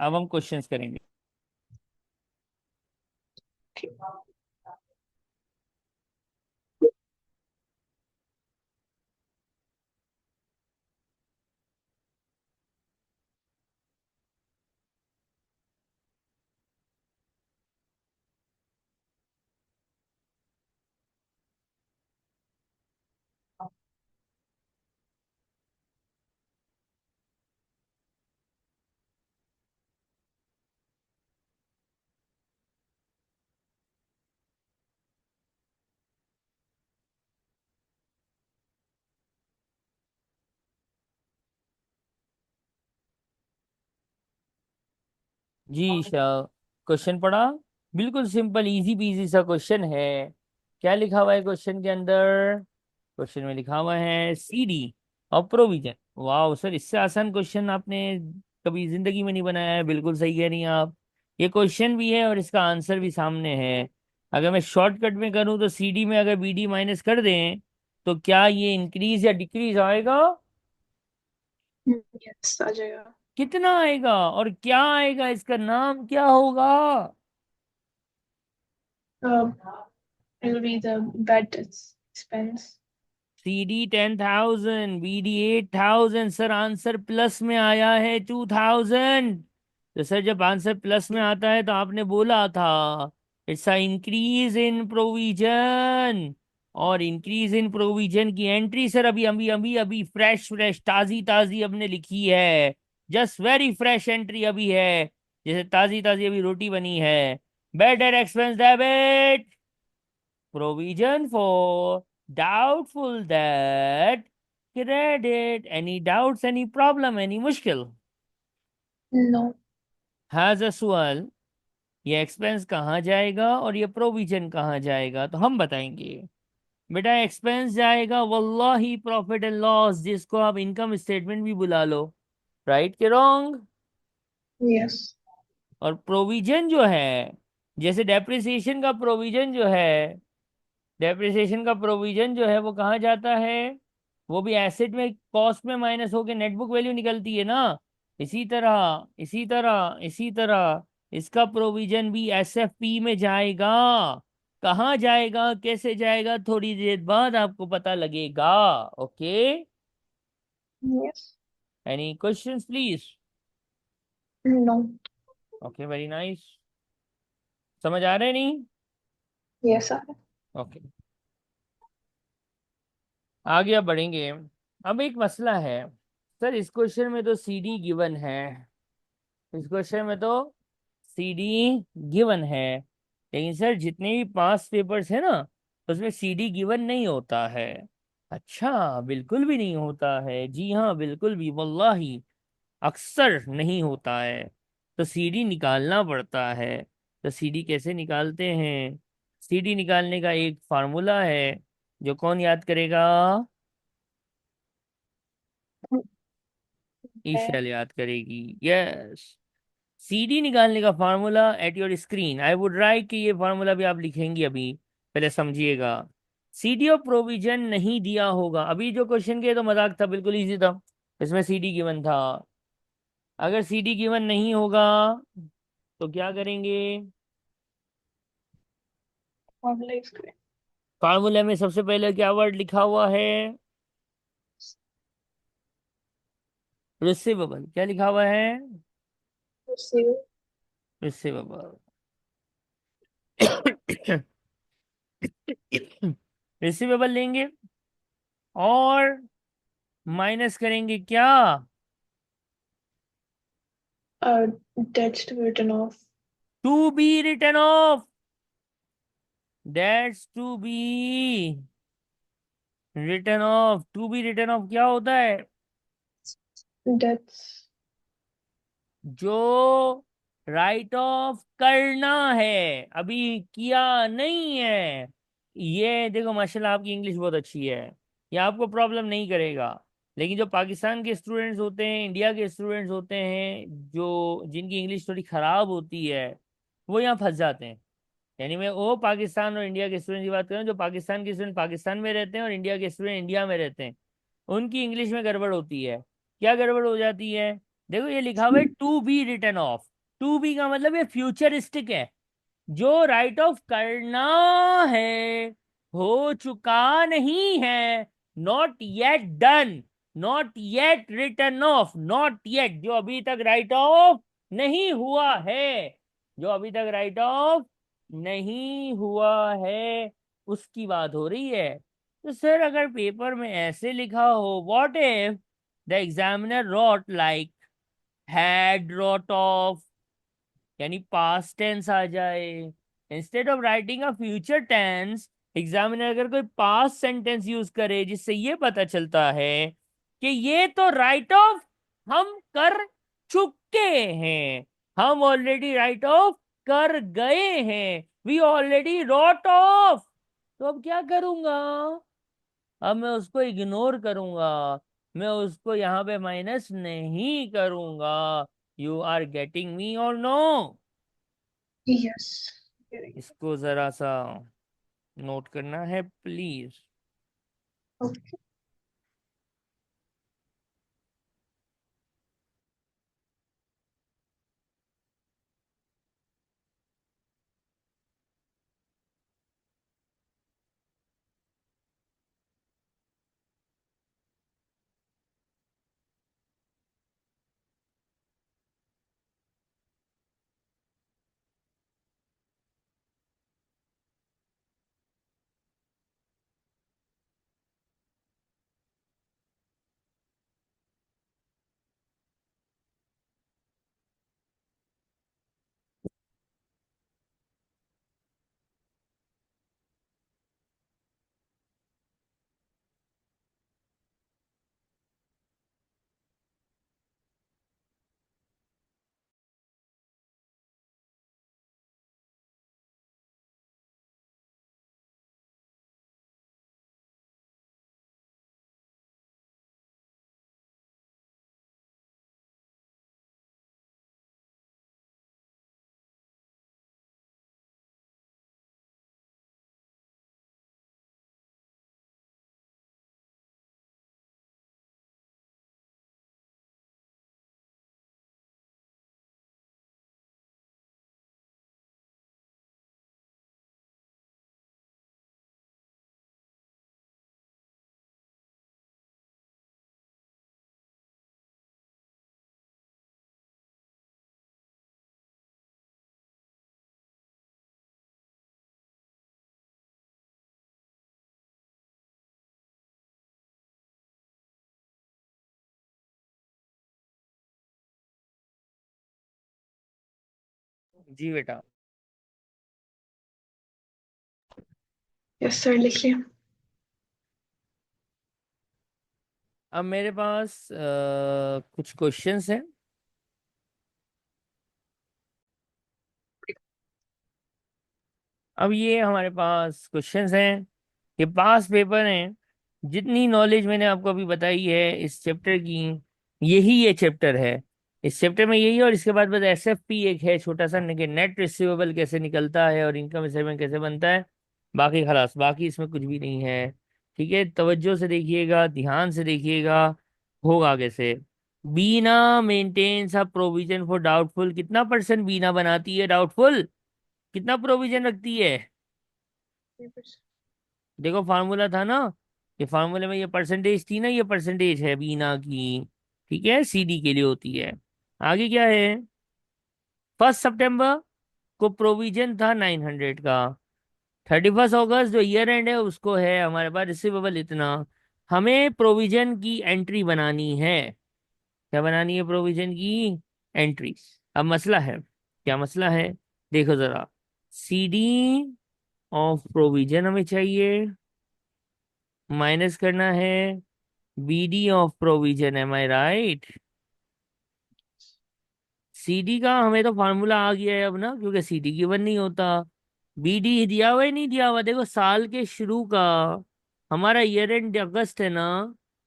Speaker 2: अब हम क्वेश्चंस करेंगे। जी शाह, क्वेश्चन पढ़ा। बिल्कुल सिंपल इजी पीजी सा क्वेश्चन है। क्या लिखा हुआ है क्वेश्चन के अंदर? क्वेश्चन में लिखा हुआ है सीडी और प्रोविजन। वाह सर, इससे आसान क्वेश्चन आपने कभी जिंदगी में नहीं बनाया है। बिल्कुल सही कह रही हैं आप। ये क्वेश्चन भी है और इसका आंसर भी सामने है। अगर मैं शॉर्टकट में करूं तो सीडी में अगर बीडी माइनस कर दें तो क्या ये इंक्रीज या डिक्रीज आएगा?
Speaker 1: यस, आ जाएगा।
Speaker 2: कितना आएगा और क्या आएगा, इसका नाम क्या होगा?
Speaker 1: Uh, it'll be the bed expense.
Speaker 2: CD 10,000, BD 8,000। Sir answer plus में आया है 2,000। तो सर जब आंसर प्लस में आता है तो आपने बोला था it's a increase in provision. और इंक्रीज इन प्रोविजन की एंट्री सर अभी अभी अभी अभी फ्रेश फ्रेश ताजी ताजी हमने लिखी है। जस्ट वेरी फ्रेश एंट्री अभी है, जैसे ताजी ताजी अभी रोटी बनी है। Better expense debit, provision for doubtful debt, credit, any doubts, any problem, any मुश्किल?
Speaker 1: No.
Speaker 2: हैज अ सवाल, ये एक्सपेंस कहाँ जाएगा और ये प्रोविजन कहाँ जाएगा, तो हम बताएंगे। बेटा एक्सपेंस जाएगा वल्लाही प्रॉफिट एंड लॉस, जिसको आप इनकम स्टेटमेंट भी बुला लो। राइट के रॉन्ग?
Speaker 1: Yes.
Speaker 2: और प्रोविजन जो है, जैसे डेप्रिसिएशन का प्रोविजन जो है, डेप्रिसिएशन का प्रोविजन जो है वो कहाँ जाता है? वो भी एसेट में कॉस्ट में माइनस होके नेट बुक वैल्यू निकलती है ना। इसी तरह इसी तरह इसी तरह इसका प्रोविजन भी एसएफपी में जाएगा। कहाँ जाएगा, कैसे जाएगा, थोड़ी देर बाद आपको पता लगेगा। Okay,
Speaker 1: Yes.
Speaker 2: Any questions please?
Speaker 1: No.
Speaker 2: Okay, very nice. समझ आ रहे नहीं?
Speaker 1: Yes, sir.
Speaker 2: ओके, आगे अब बढ़ेंगे। अब एक मसला है सर, इस क्वेश्चन में तो सीडी गिवन है, इस क्वेश्चन में तो सीडी गिवन है, लेकिन सर जितने भी पास पेपर्स है ना उसमें सीडी गिवन नहीं होता है। अच्छा, बिल्कुल भी नहीं होता है? जी हाँ, बिल्कुल भी, वल्लाही अक्सर नहीं होता है। तो सीडी निकालना पड़ता है। तो सीडी कैसे निकालते हैं? सीडी निकालने का एक फार्मूला है, जो कौन याद करेगा?
Speaker 1: Okay.
Speaker 2: ईशल याद करेगी। यस, सीडी निकालने का formula at your screen. I would write कि ये फार्मूला भी आप लिखेंगे अभी, पहले समझिएगा। सीडी ऑफ प्रोविजन नहीं दिया होगा, अभी जो क्वेश्चन के तो मजाक था, बिल्कुल इजी था, इसमें सीडी गिवन था। अगर सीडी गिवन नहीं होगा तो क्या करेंगे?
Speaker 1: Formula is correct.
Speaker 2: फार्मूले में सबसे पहले क्या वर्ड लिखा हुआ है? रिसीवेबल। क्या लिखा हुआ है?
Speaker 1: Receive.
Speaker 2: रिसीवेबल। रिसीवेबल लेंगे और माइनस करेंगे क्या?
Speaker 1: Uh, debts to be written off.
Speaker 2: To be written off, that's to be written off. To be written off क्या होता है?
Speaker 1: Debts.
Speaker 2: जो राइट ऑफ करना है, अभी किया नहीं है। ये देखो माशाल्लाह आपकी इंग्लिश बहुत अच्छी है, ये आपको प्रॉब्लम नहीं करेगा। लेकिन जो पाकिस्तान के स्टूडेंट्स होते हैं, इंडिया के स्टूडेंट्स होते हैं, जो जिनकी इंग्लिश थोड़ी खराब होती है, वो यहाँ फंस जाते हैं। यानी मैं वो पाकिस्तान और इंडिया के स्टूडेंट की बात कर रहा हूँ, जो पाकिस्तान के स्टूडेंट पाकिस्तान में रहते हैं और इंडिया के स्टूडेंट इंडिया में रहते हैं। उनकी इंग्लिश में गड़बड़ होती है। क्या गड़बड़ हो जाती है? देखो ये लिखा हुआ है to be written off. To be का मतलब ये फ्यूचरिस्टिक है। जो राइट ऑफ करना है हो चुका नहीं है, not yet done, not yet return of, not yet, जो अभी तक राइट ऑफ नहीं हुआ है, जो अभी तक राइट ऑफ नहीं हुआ है, उसकी बात हो रही है। तो सर अगर पेपर में ऐसे लिखा हो, what if the examiner wrote like had wrote off, यानी पास्ट टेंस आ जाए, instead of writing a future tense, examiner अगर कोई पास्ट सेंटेंस यूज करे जिससे ये पता चलता है कि ये तो राइट ऑफ हम कर चुके हैं, हम ऑलरेडी राइट ऑफ कर गए हैं, वी ऑलरेडी रॉट ऑफ, तो अब क्या करूंगा? अब मैं उसको इग्नोर करूंगा, मैं उसको यहाँ पे माइनस नहीं करूंगा। यू आर गेटिंग मी और नो?
Speaker 1: Yes.
Speaker 2: इसको जरा सा नोट करना है प्लीज।
Speaker 1: Okay.
Speaker 2: जी बेटा।
Speaker 1: Yes, sir. लिख लिया।
Speaker 2: अब मेरे पास कुछ क्वेश्चंस हैं। अब ये हमारे पास क्वेश्चंस हैं, ये पास पेपर हैं। जितनी नॉलेज मैंने आपको अभी बताई है इस चैप्टर की, यही ये चैप्टर है। इस चैप्टर में यही है, और इसके बाद बस एसएफपी एक है छोटा सा, नेट रिसीवेबल कैसे निकलता है और इनकम स्टेटमेंट कैसे बनता है। बाकी खलास, बाकी इसमें कुछ भी नहीं है। ठीक है, तवज्जो से देखिएगा, ध्यान से देखिएगा, होगा कैसे। Bina maintains a provision for doubtful, कितना परसेंट बीना बनाती है डाउटफुल, कितना प्रोविजन रखती है? देखो फार्मूला था ना, ये फार्मूले में ये परसेंटेज थी ना, ये परसेंटेज है बीना की। ठीक है, सीडी के लिए होती है। आगे क्या है? 1 सितंबर को प्रोविजन था 900 का, 31 अगस्त जो ईयर एंड है उसको है हमारे पास रिसीवेबल इतना। हमें प्रोविजन की एंट्री बनानी है। क्या बनानी है? प्रोविजन की एंट्री। अब मसला है, क्या मसला है? देखो जरा, सीडी ऑफ प्रोविजन हमें चाहिए, माइनस करना है BD of provision, am I right? CD का हमें तो फार्मूला आ गया है अब ना, क्योंकि सीडी गिवन नहीं होता। बीडी दिया हुआ है, नहीं दिया हुआ? देखो साल के शुरू का, हमारा ईयर एंड अगस्त है ना,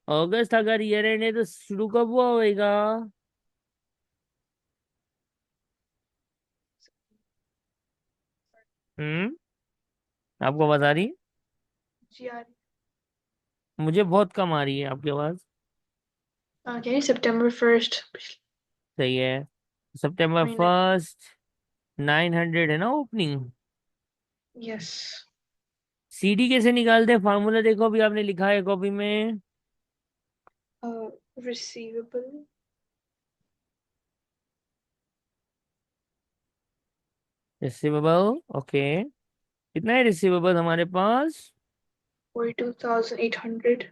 Speaker 2: अगस्त अगर ईयर एंड है तो शुरू कब हुआ होएगा? हम्म, आपको आवाज आ रही है?
Speaker 1: जी आ रही।
Speaker 2: मुझे बहुत कम आ रही है आपकी आवाज।
Speaker 1: Okay, September 1st.
Speaker 2: सही है, सितंबर
Speaker 1: महीने।
Speaker 2: 1, 900 है ना ओपनिंग।
Speaker 1: Yes.
Speaker 2: CD कैसे निकालते हैं, फार्मूला देखो अभी आपने लिखा है कॉपी में।
Speaker 1: Receivable
Speaker 2: receivable, okay. कितना है रिसीवेबल हमारे पास?
Speaker 1: 42,800.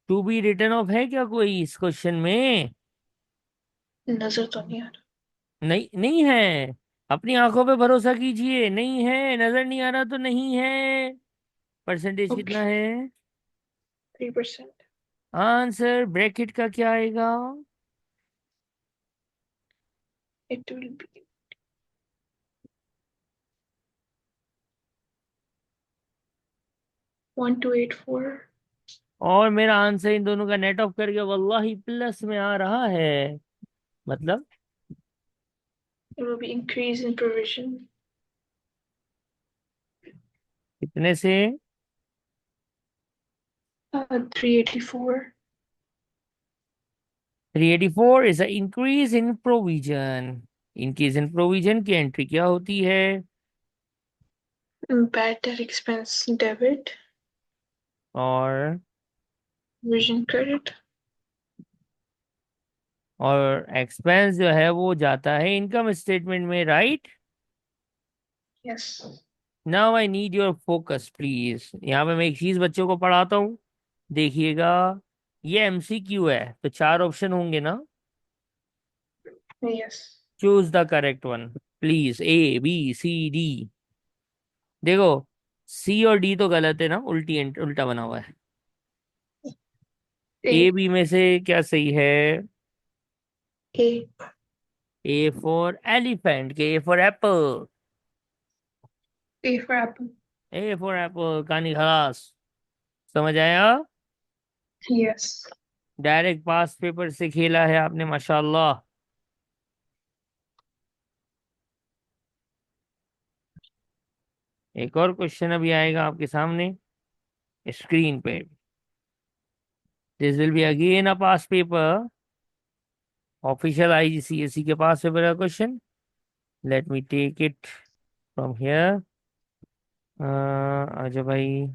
Speaker 2: टू बी रिटर्न ऑफ है क्या कोई इस क्वेश्चन में?
Speaker 1: नजर तो नहीं आ रहा।
Speaker 2: नहीं, नहीं है। अपनी आंखों पे भरोसा कीजिए, नहीं है, नजर नहीं आ रहा तो नहीं है। परसेंटेज कितना
Speaker 1: Okay,
Speaker 2: है?
Speaker 1: 3%.
Speaker 2: आंसर ब्रैकेट का क्या आएगा?
Speaker 1: It will be 1284.
Speaker 2: और मेरा आंसर इन दोनों का नेट ऑफ करके वल्लाही प्लस में आ रहा है। मतलब
Speaker 1: It will be increase in provision.
Speaker 2: कितने से?
Speaker 1: 384.
Speaker 2: 384 is a increase in provision. Increase in provision की एंट्री क्या होती है?
Speaker 1: Bad debt expense debit.
Speaker 2: और
Speaker 1: Vision credit.
Speaker 2: और एक्सपेंस जो है वो जाता है इनकम स्टेटमेंट में, right?
Speaker 1: Yes.
Speaker 2: Now I need your focus please. यहाँ पे मैं एक चीज बच्चों को पढ़ाता हूँ, देखिएगा। ये MCQ है तो चार ऑप्शन होंगे ना।
Speaker 1: Yes.
Speaker 2: Choose the correct one please, A B C D। देखो, C और D तो गलत है ना, उल्टा बना हुआ है। A
Speaker 1: A.
Speaker 2: B में से क्या सही है?
Speaker 1: A.
Speaker 2: A फॉर एलिफेंट के A for Apple.
Speaker 1: A for apple.
Speaker 2: A for Apple, कहानी खलास। समझ आया?
Speaker 1: Yes.
Speaker 2: डायरेक्ट पास पेपर से खेला है आपने, माशाल्लाह। एक और क्वेश्चन अभी आएगा आपके सामने स्क्रीन पे। This will be again a past paper, official IGCSE के पास पेपर का question. Let me take it from here. आजा भाई।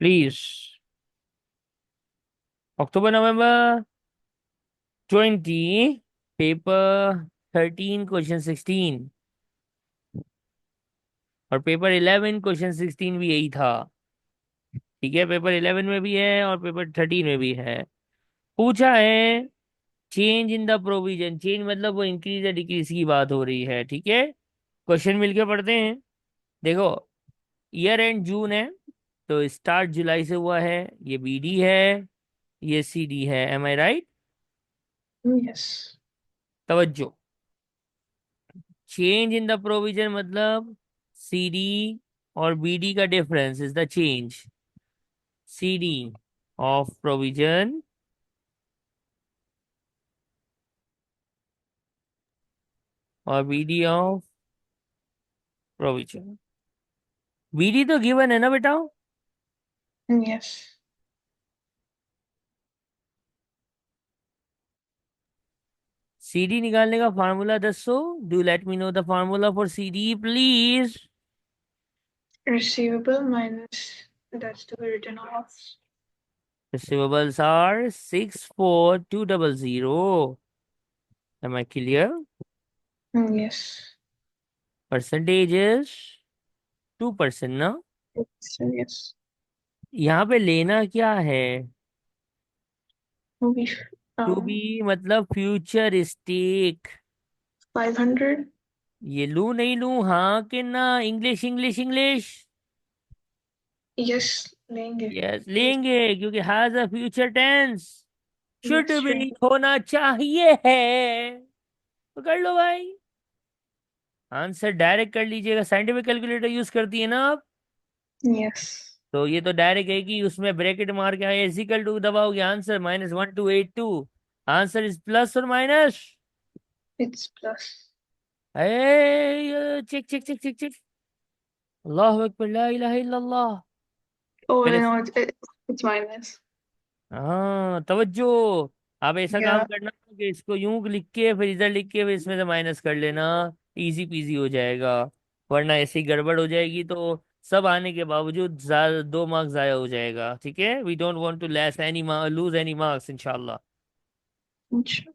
Speaker 2: Please, October November 20, paper 13 question 16, और पेपर 11 क्वेश्चन 16 भी यही था। ठीक है, पेपर 11 में भी है और पेपर 13 में भी है। पूछा है change in the provision, change मतलब वो इंक्रीज या डिक्रीज की बात हो रही है, ठीक है। क्वेश्चन मिलके पढ़ते हैं। देखो, ईयर एंड जून है तो स्टार्ट जुलाई से हुआ है, ये BD है, ये CD है, एम आई राइट?
Speaker 1: Yes.
Speaker 2: तवज्जो, चेंज इन द प्रोविजन मतलब CD और BD का difference is the change. CD of provision और BD ऑफ प्रोविजन। BD तो गिवन है ना बेटा।
Speaker 1: Yes.
Speaker 2: CD निकालने का फार्मूला दसो, do let me know the formula for CD please.
Speaker 1: Receivable minus that's to be written off.
Speaker 2: Receivables are 64200। Am I clear?
Speaker 1: Yes.
Speaker 2: Percentage is 2% ना।
Speaker 1: So yes.
Speaker 2: यहाँ पे लेना क्या है?
Speaker 1: Will be
Speaker 2: टू बी मतलब future stake.
Speaker 1: 500.
Speaker 2: ये लू नहीं लू, हाँ कि ना? English English English.
Speaker 1: Yes. लेंगे.
Speaker 2: यस लेंगे, क्योंकि has a future tense. Should
Speaker 1: That's
Speaker 2: बी
Speaker 1: right.
Speaker 2: होना चाहिए है। तो कर लो भाई, आंसर डायरेक्ट कर लीजिएगा। साइंटिफिक कैलकुलेटर यूज करती है ना आप?
Speaker 1: Yes.
Speaker 2: तो ये तो डायरेक्ट है कि उसमें ब्रैकेट मार के एज इक्वल टू दबाओगे, आंसर -1282। आंसर इज प्लस और minus?
Speaker 1: It's plus.
Speaker 2: Check check check check check. अल्लाह अकबर, ला इलाहा इल्लल्लाह।
Speaker 1: Oh
Speaker 2: पहले
Speaker 1: no, it's minus.
Speaker 2: हाँ, तवज्जो। आप ऐसा काम
Speaker 1: Yeah.
Speaker 2: करना कि इसको यूं लिख के फिर इधर लिख के फिर इसमें से माइनस कर लेना। इजी पीजी हो जाएगा। वरना ऐसी गड़बड़ हो जाएगी तो सब आने के बावजूद 2 मार्क्स जाया हो जाएगा। ठीक है, we don't want to lose any marks इंशाल्लाह।
Speaker 1: Inshallah.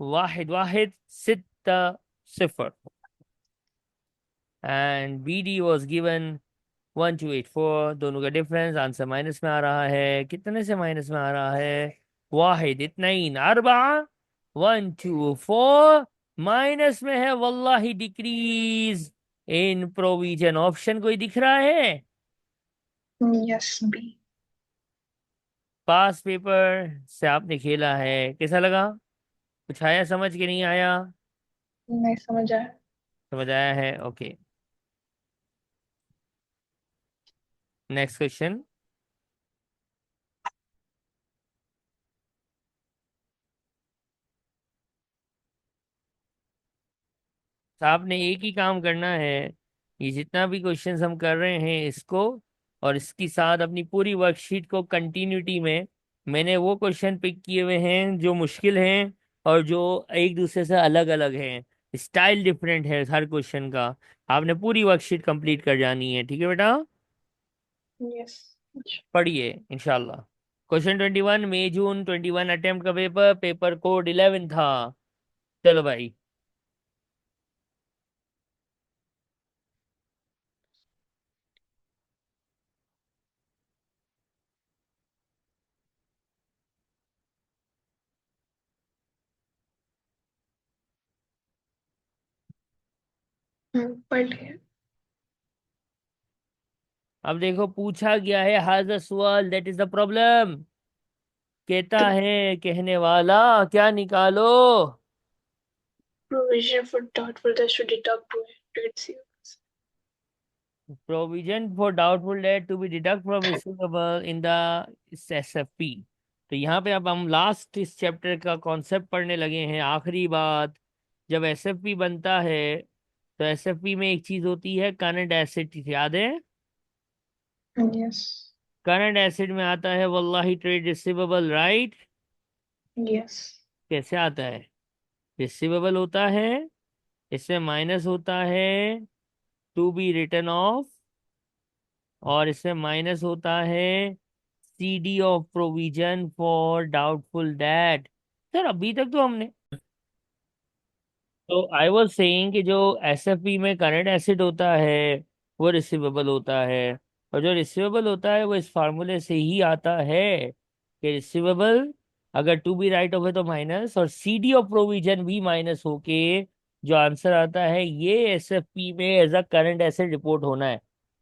Speaker 2: 1 1 6 0 and BD was given 1284। दोनों का डिफरेंस आंसर माइनस में आ रहा है। कितने से माइनस में आ रहा है? वाहिद इत्नाइन अरबा 124 माइनस में है। वल्लाही डिक्रीज इन प्रोविजन। ऑप्शन कोई दिख रहा है?
Speaker 1: Yes, B.
Speaker 2: पास पेपर से आपने खेला है, कैसा लगा? कुछ आया समझ के नहीं आया?
Speaker 1: नहीं समझ आया।
Speaker 2: समझ आया है, ओके। Next question. तो आपने एक ही काम करना है। ये जितना भी क्वेश्चंस हम कर रहे हैं इसको और इसके साथ अपनी पूरी वर्कशीट को कंटिन्यूटी में, मैंने वो क्वेश्चन पिक किए हुए हैं जो मुश्किल हैं और जो एक दूसरे से अलग अलग हैं। स्टाइल डिफरेंट है हर क्वेश्चन का। आपने पूरी वर्कशीट कंप्लीट कर जानी है, ठीक है बेटा?
Speaker 1: Yes.
Speaker 2: पढ़िए इंशाल्लाह। क्वेश्चन 21, मई जून 21 अटेम्प्ट का पेपर, पेपर कोड 11 था। चलो भाई।
Speaker 1: पढ़ लिया।
Speaker 2: अब देखो पूछा गया है हाजा सवाल, दैट इज द प्रॉब्लम। कहता
Speaker 1: The
Speaker 2: है कहने वाला, क्या निकालो?
Speaker 1: provision for doubtful that should deduct to receivables.
Speaker 2: Provision for doubtful debt to be deduct from receivable in the SFP. तो यहाँ पे अब हम लास्ट इस चैप्टर का कॉन्सेप्ट पढ़ने लगे हैं। आखिरी बात, जब एसएफपी बनता है तो एसएफपी में एक चीज होती है करंट एसेट, याद है?
Speaker 1: Yes.
Speaker 2: करंट एसेट में आता है वल्लाही ट्रेड रिसीवेबल, राइट?
Speaker 1: Yes.
Speaker 2: कैसे आता है? रिसीवेबल होता है, इसमें माइनस होता है टू बी रिटर्न ऑफ, और इसमें माइनस होता है CD of provision for doubtful date. Sir अभी तक तो हमने, तो आई वाज सेइंग कि जो एसएफपी में करंट एसेट होता है वो रिसीवेबल होता है, और जो रिसीवेबल होता है वो इस फार्मूले से ही आता है कि रिसीवेबल अगर टू बी राइट ऑफ है तो माइनस, और सीडी ऑफ प्रोविजन भी माइनस होके जो आंसर आता है ये एसएफपी में as a current asset report होना है।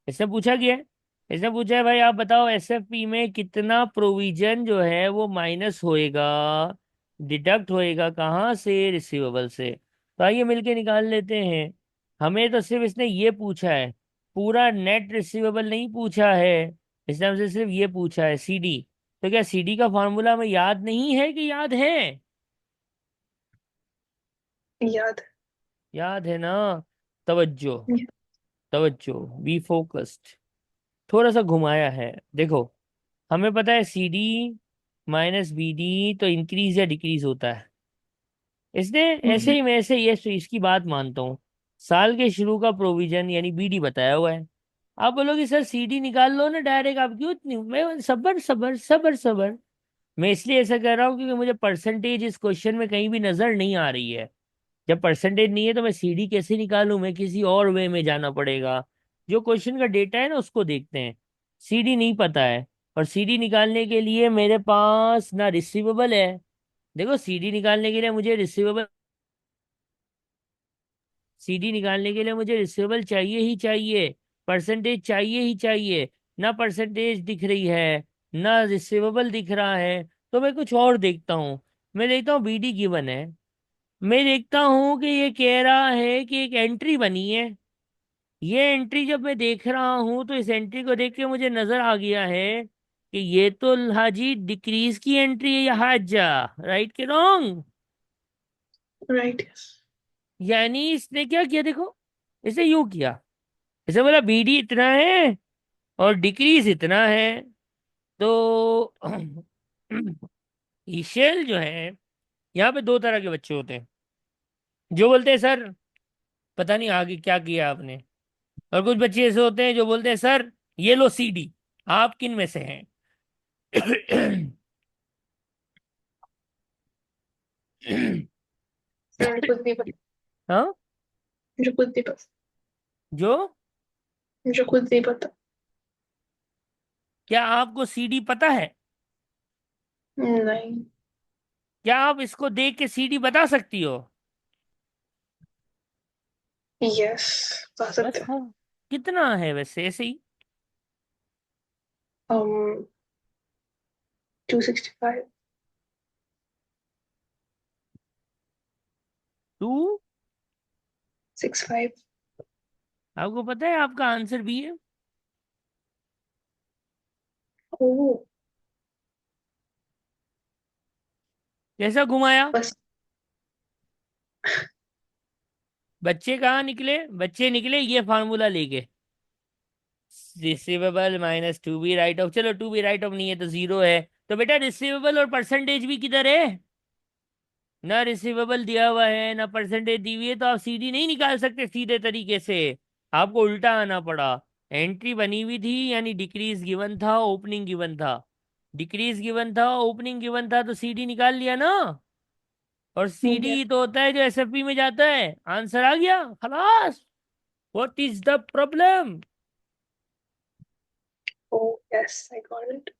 Speaker 2: इसने पूछा क्या है? इसने पूछा है भाई आप बताओ एसएफपी में कितना प्रोविजन जो है वो माइनस होएगा, डिडक्ट होएगा कहाँ से? रिसीवेबल से। तो आइए मिलके निकाल लेते हैं। हमें तो सिर्फ इसने ये पूछा है, पूरा नेट रिसीवेबल नहीं पूछा है। इसने हमसे सिर्फ ये पूछा है सीडी। तो क्या सीडी का फॉर्मूला हमें याद नहीं है कि याद है?
Speaker 1: याद।
Speaker 2: याद है ना? तवज्जो,
Speaker 1: Yeah.
Speaker 2: तवज्जो, बी फोकस्ड। थोड़ा सा घुमाया है, देखो। हमें पता है सीडी माइनस बीडी तो इंक्रीज या डिक्रीज होता है। इसने ऐसे ही, मैं ऐसे ये इसकी बात मानता हूँ। साल के शुरू का प्रोविजन यानी बीडी बताया हुआ है। आप बोलोगे सर सीडी निकाल लो ना डायरेक्ट, आप क्यों इतनी, मैं सबर सबर सबर सबर। मैं इसलिए ऐसा कर रहा हूँ क्योंकि मुझे परसेंटेज इस क्वेश्चन में कहीं भी नजर नहीं आ रही है। जब परसेंटेज नहीं है तो मैं सीडी कैसे निकालूं? मैं किसी और वे में जाना पड़ेगा। जो क्वेश्चन का डेटा है ना उसको देखते हैं। सीडी नहीं पता है, और सीडी निकालने के लिए मेरे पास ना रिसीवेबल है। देखो सीडी निकालने के लिए मुझे रिसीवेबल, सीडी निकालने के लिए मुझे रिसीवेबल चाहिए ही चाहिए, परसेंटेज चाहिए ही चाहिए। ना परसेंटेज दिख रही है, ना रिसीवेबल दिख रहा है। तो मैं कुछ और देखता हूँ। मैं देखता हूँ बीडी गिवन है। मैं देखता हूँ कि ये कह रहा है कि एक एंट्री बनी है। ये एंट्री जब मैं देख रहा हूं तो इस एंट्री को देख के मुझे नजर आ गया है कि ये तो हाजी डिक्रीज की एंट्री है, या हाजा, राइट के रॉन्ग?
Speaker 1: Right, yes.
Speaker 2: यानी इसने क्या किया देखो, इसे यूं किया, इसे बोला बीडी इतना है और डिक्रीज इतना है। तो ईशेल जो है, यहाँ पे दो तरह के बच्चे होते हैं, जो बोलते हैं सर पता नहीं आगे क्या किया आपने, और कुछ बच्चे ऐसे होते हैं जो बोलते हैं सर ये लो सीडी, आप किन में से हैं?
Speaker 1: मुझे खुद नहीं पता।
Speaker 2: हाँ,
Speaker 1: मुझे खुद नहीं पता।
Speaker 2: जो,
Speaker 1: मुझे खुद नहीं पता।
Speaker 2: क्या आपको सीडी पता है?
Speaker 1: नहीं।
Speaker 2: क्या आप इसको देख के सीडी बता सकती हो?
Speaker 1: यस, पा
Speaker 2: बस
Speaker 1: सकते
Speaker 2: हाँ, कितना है वैसे ऐसे ही?
Speaker 1: हो। 265।
Speaker 2: 2,
Speaker 1: 65।
Speaker 2: आपको पता है आपका आंसर भी है।
Speaker 1: ओह।
Speaker 2: कैसा घुमाया?
Speaker 1: बस।
Speaker 2: बच्चे कहाँ निकले? बच्चे निकले ये फार्मूला लेके, receivable minus to be write off, चलो टू बी राइट ऑफ नहीं है तो जीरो है। तो बेटा रिसीवेबल और परसेंटेज भी किधर है? ना रिसीवेबल दिया हुआ है ना परसेंटेज दी हुई है, तो आप सीडी नहीं निकाल सकते सीधे तरीके से, आपको उल्टा आना पड़ा। एंट्री बनी हुई थी यानी डिक्रीज गिवन था, ओपनिंग गिवन था, डिक्रीज गिवन था, ओपनिंग गिवन था, तो सीडी निकाल लिया ना। और
Speaker 1: यस।
Speaker 2: सीडी तो होता है जो एसएफपी में जाता है। आंसर आ गया, खलास। What is the problem?
Speaker 1: Oh yes, I got it.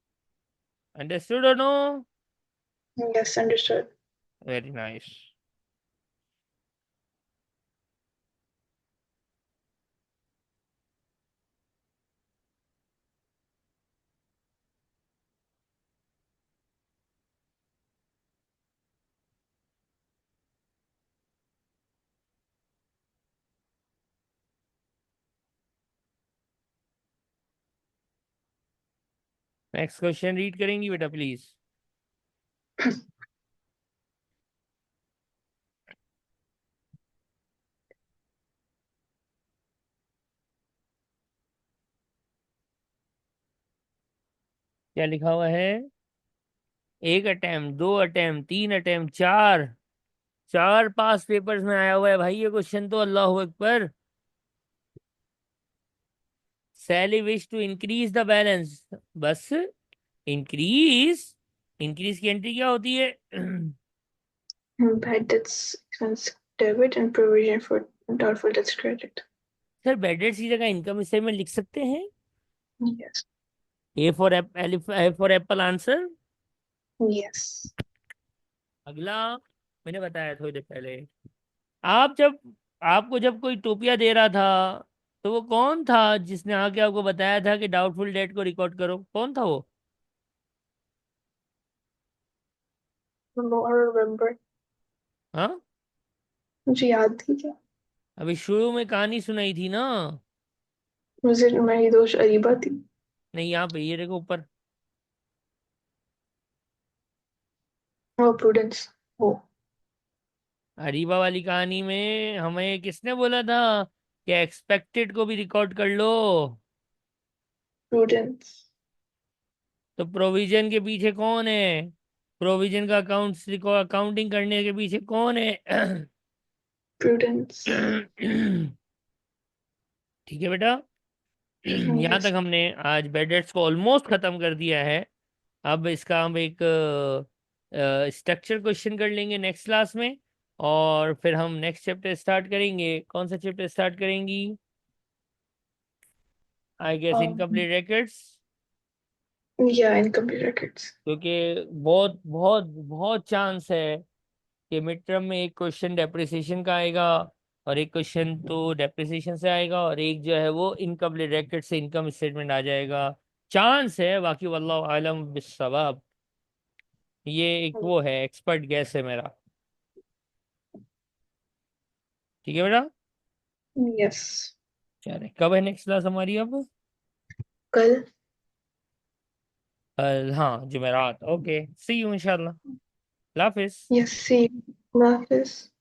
Speaker 2: Understood और no?
Speaker 1: Yes, understood.
Speaker 2: Very nice. Next question read करेंगी बेटा प्लीज? क्या लिखा हुआ है? एक अटेम्प्ट, दो अटेम्प्ट, तीन अटेम्प्ट, चार, चार पास पेपर्स में आया हुआ है भाई ये क्वेश्चन तो, अल्लाह अकबर। Sally wish to increase the balance, बस इंक्रीज, इंक्रीज की एंट्री क्या होती है?
Speaker 1: Bad debts expense debit and provision for doubtful debts credit.
Speaker 2: Sir bedded की जगह इनकम स्टेटमेंट लिख सकते हैं।
Speaker 1: Yes.
Speaker 2: A for Apple, A for Apple answer.
Speaker 1: Yes.
Speaker 2: अगला, मैंने बताया थोड़ी देर पहले, आप जब, आपको जब कोई टोपिया दे रहा था तो वो कौन था जिसने आके आपको बताया था कि डाउटफुल डेट को रिकॉर्ड करो? कौन था वो?
Speaker 1: No, I remember.
Speaker 2: हाँ,
Speaker 1: मुझे याद थी क्या?
Speaker 2: अभी शुरू में कहानी सुनाई थी ना।
Speaker 1: मुझे मेरी दोस्त अरीबा थी।
Speaker 2: नहीं, यहाँ पे ये देखो ऊपर,
Speaker 1: वो प्रूडेंस। वो
Speaker 2: अरीबा वाली कहानी में हमें किसने बोला था कि एक्सपेक्टेड को भी रिकॉर्ड कर लो?
Speaker 1: प्रूडेंस।
Speaker 2: तो प्रोविजन के पीछे कौन है? प्रोविजन का अकाउंट्स अकाउंटिंग करने के पीछे कौन है?
Speaker 1: प्रूडेंस।
Speaker 2: ठीक है बेटा। यहाँ तक
Speaker 1: यस।
Speaker 2: हमने आज बेडेट्स को ऑलमोस्ट खत्म कर दिया है। अब इसका हम एक स्ट्रक्चर क्वेश्चन कर लेंगे नेक्स्ट क्लास में, और फिर हम नेक्स्ट चैप्टर स्टार्ट करेंगे। कौन सा चैप्टर स्टार्ट करेंगी? I guess incomplete records.
Speaker 1: या इनकम्प्लीट records.
Speaker 2: क्योंकि बहुत बहुत बहुत चांस है कि मिड टर्म में एक क्वेश्चन डेप्रिसिएशन का आएगा, और एक क्वेश्चन तो डेप्रिसिएशन से आएगा, और एक जो है वो इनकम्प्लीट रिकॉर्ड से इनकम स्टेटमेंट आ जाएगा। चांस है, बाकी वल्लाहु आलम बिस्सवाब। ये एक वो है, एक्सपर्ट गैस है मेरा। ठीक है बेटा।
Speaker 1: Yes.
Speaker 2: चले, कब है नेक्स्ट क्लास हमारी अब?
Speaker 1: कल।
Speaker 2: कल, हाँ जुमेरात। ओके, सी यू इंशाल्लाह। अल्लाह हाफिज।
Speaker 1: यस सी। हाफिज।